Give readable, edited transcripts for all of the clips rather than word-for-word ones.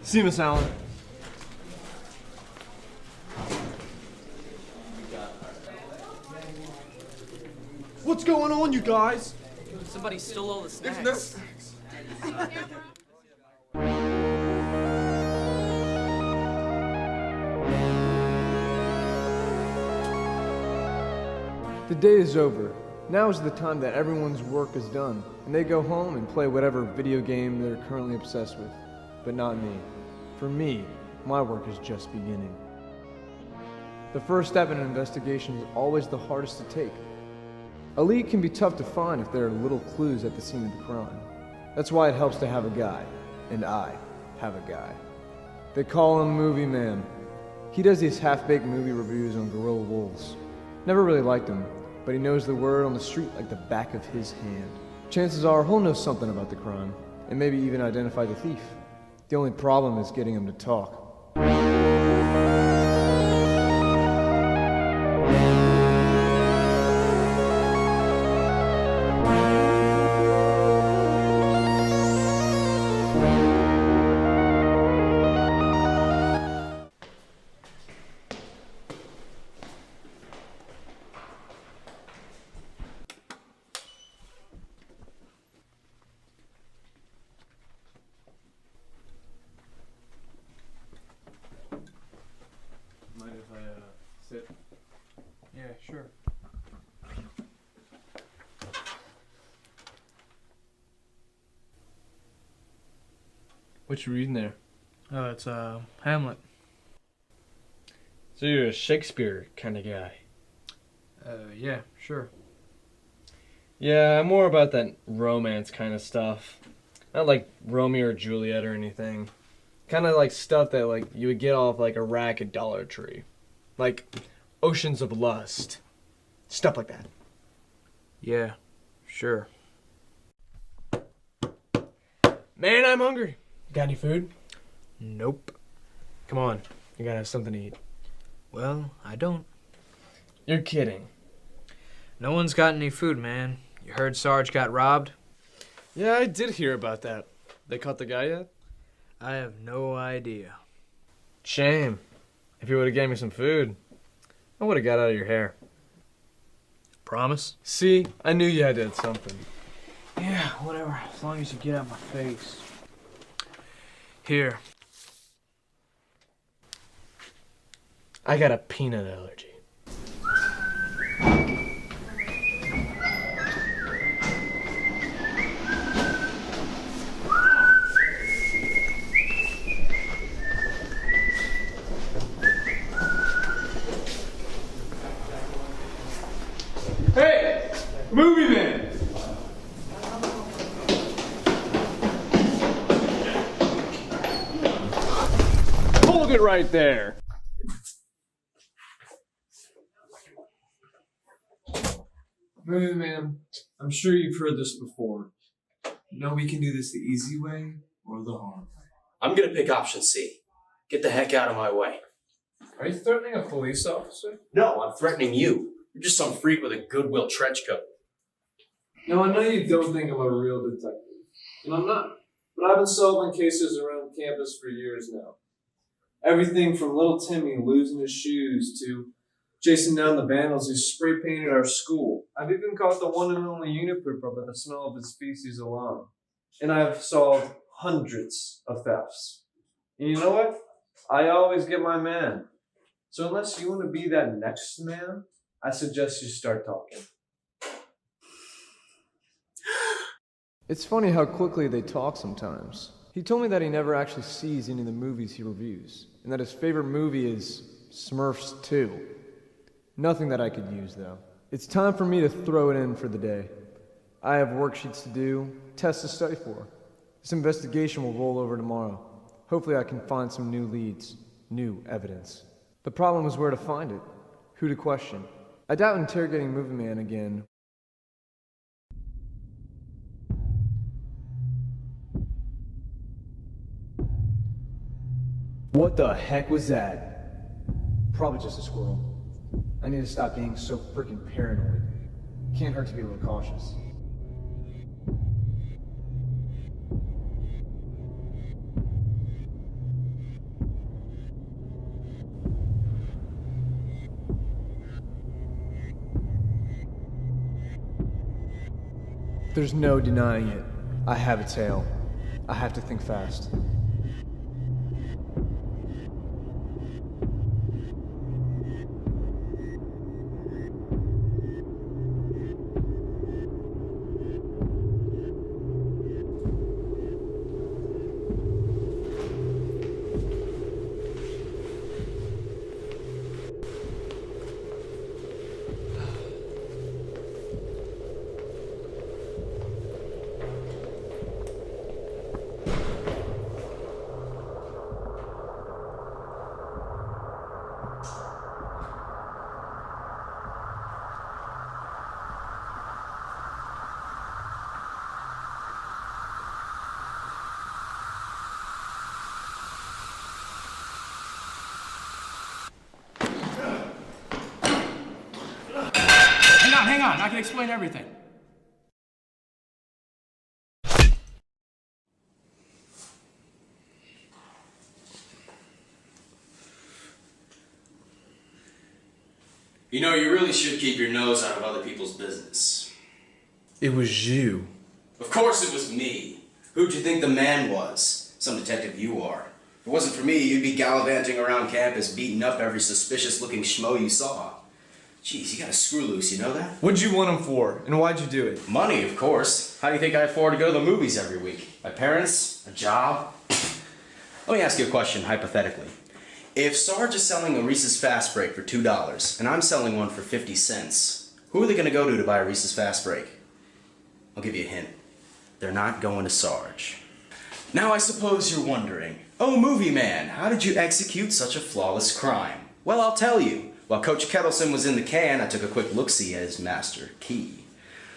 See you, Miss Allen. What's going on, you guys? Somebody stole all the snacks. There's no snacks. The day is over. Now is the time that everyone's work is done, and they go home and play whatever video game they're currently obsessed with. But not me. For me, my work is just beginning. The first step in an investigation is always the hardest to take. A lead can be tough to find if there are little clues at the scene of the crime. That's why it helps to have a guy, and I have a guy. They call him Movieman. He does these half-baked movie reviews on Guerilla Wolves. Never really liked him, but he knows the word on the street like the back of his hand. Chances are he'll know something about the crime, and maybe even identify the thief. The only problem is getting him to talk. Mind if I, sit? Yeah, sure. What you reading there? Oh, it's, Hamlet. So you're a Shakespeare kind of guy. Yeah, sure. Yeah, I'm more about that romance kind of stuff. Not like Romeo or Juliet or anything. Kind of like stuff that like you would get off like a rack at Dollar Tree. Like Oceans of Lust. Stuff like that. Yeah, sure. Man, I'm hungry. Got any food? Nope. Come on, you gotta have something to eat. Well, I don't. You're kidding. No one's got any food, man. You heard Sarge got robbed? Yeah, I did hear about that. They caught the guy yet? I have no idea. Shame. If you would have gave me some food, I would have got out of your hair. Promise? See, I knew you had to have something. Yeah, whatever. As long as you get out my face. Here. I got a peanut allergy. Hey! Movieman! Hold it right there! Movieman, I'm sure you've heard this before. You know we can do this the easy way or the hard way. I'm gonna pick option C. Get the heck out of my way. Are you threatening a police officer? No, I'm threatening you. You're just some freak with a goodwill trench coat. No, I know you don't think I'm a real detective. And I'm not. But I've been solving cases around campus for years now. Everything from little Timmy losing his shoes to chasing down the vandals who spray painted our school. I've even caught the one and only Unipooper by the smell of his feces alone. And I've solved hundreds of thefts. And you know what? I always get my man. So unless you want to be that next man, I suggest you start talking. It's funny how quickly they talk sometimes. He told me that he never actually sees any of the movies he reviews, and that his favorite movie is Smurfs 2. Nothing that I could use, though. It's time for me to throw it in for the day. I have worksheets to do, tests to study for. This investigation will roll over tomorrow. Hopefully I can find some new leads, new evidence. The problem is where to find it, who to question. I doubt interrogating Movieman again. What the heck was that? Probably just a squirrel. I need to stop being so freaking paranoid. Can't hurt to be a little cautious. There's no denying it. I have a tail. I have to think fast. Hang on, I can explain everything. You know, you really should keep your nose out of other people's business. It was you. Of course it was me. Who'd you think the man was? Some detective you are. If it wasn't for me, you'd be gallivanting around campus beating up every suspicious-looking schmo you saw. Jeez, you got a screw loose, you know that? What'd you want him for, and why'd you do it? Money, of course. How do you think I afford to go to the movies every week? My parents? A job? Let me ask you a question, hypothetically. If Sarge is selling a Reese's Fast Break for $2, and I'm selling one for 50 cents, who are they gonna go to buy a Reese's Fast Break? I'll give you a hint. They're not going to Sarge. Now I suppose you're wondering, oh, movie man, how did you execute such a flawless crime? Well, I'll tell you. While Coach Kettleson was in the can, I took a quick look-see at his master key.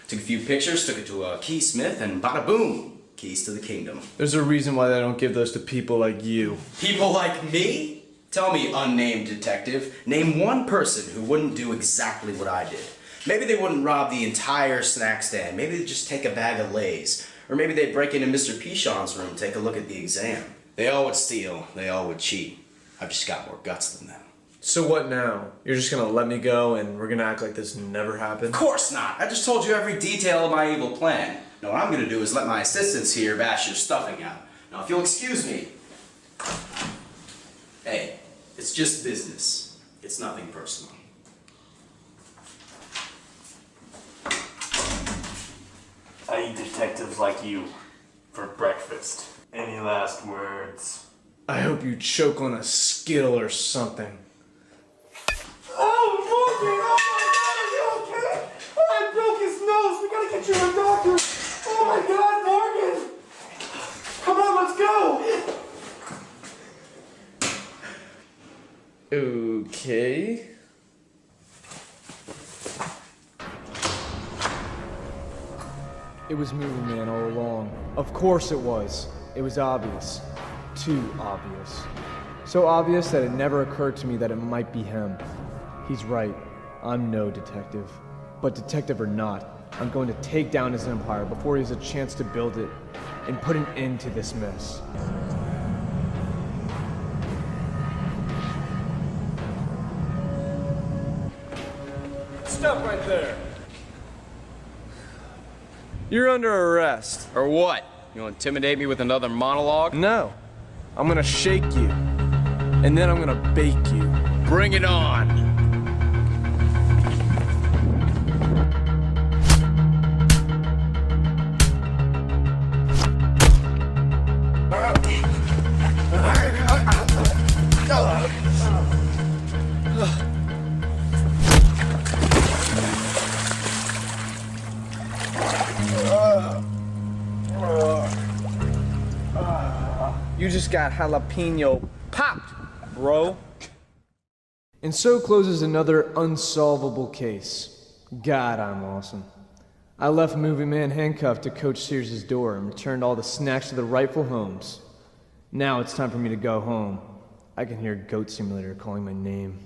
Took a few pictures, took it to a keysmith, and bada boom, keys to the kingdom. There's a reason why they don't give those to people like you. People like me? Tell me, unnamed detective, name one person who wouldn't do exactly what I did. Maybe they wouldn't rob the entire snack stand. Maybe they'd just take a bag of Lay's. Or maybe they'd break into Mr. Pichon's room, take a look at the exam. They all would steal. They all would cheat. I've just got more guts than them. So what now? You're just gonna let me go and we're gonna act like this never happened? Of course not! I just told you every detail of my evil plan. Now what I'm gonna do is let my assistants here bash your stuffing out. Now if you'll excuse me. Hey, it's just business. It's nothing personal. I eat detectives like you for breakfast. Any last words? I hope you choke on a Skittle or something. Oh, Morgan! Oh my God, are you okay? I broke his nose. We gotta get you a doctor. Oh my God, Morgan! Come on, let's go. Okay. It was Movieman all along. Of course it was. It was obvious. Too obvious. So obvious that it never occurred to me that it might be him. He's right. I'm no detective. But detective or not, I'm going to take down his empire before he has a chance to build it and put an end to this mess. Stop right there. You're under arrest. Or what? You want to intimidate me with another monologue? No. I'm gonna shake you. And then I'm gonna bake you. Bring it on! You just got jalapeno popped, bro. And so closes another unsolvable case. God, I'm awesome. I left Movieman handcuffed to Coach Sears' door and returned all the snacks to the rightful homes. Now it's time for me to go home. I can hear Goat Simulator calling my name.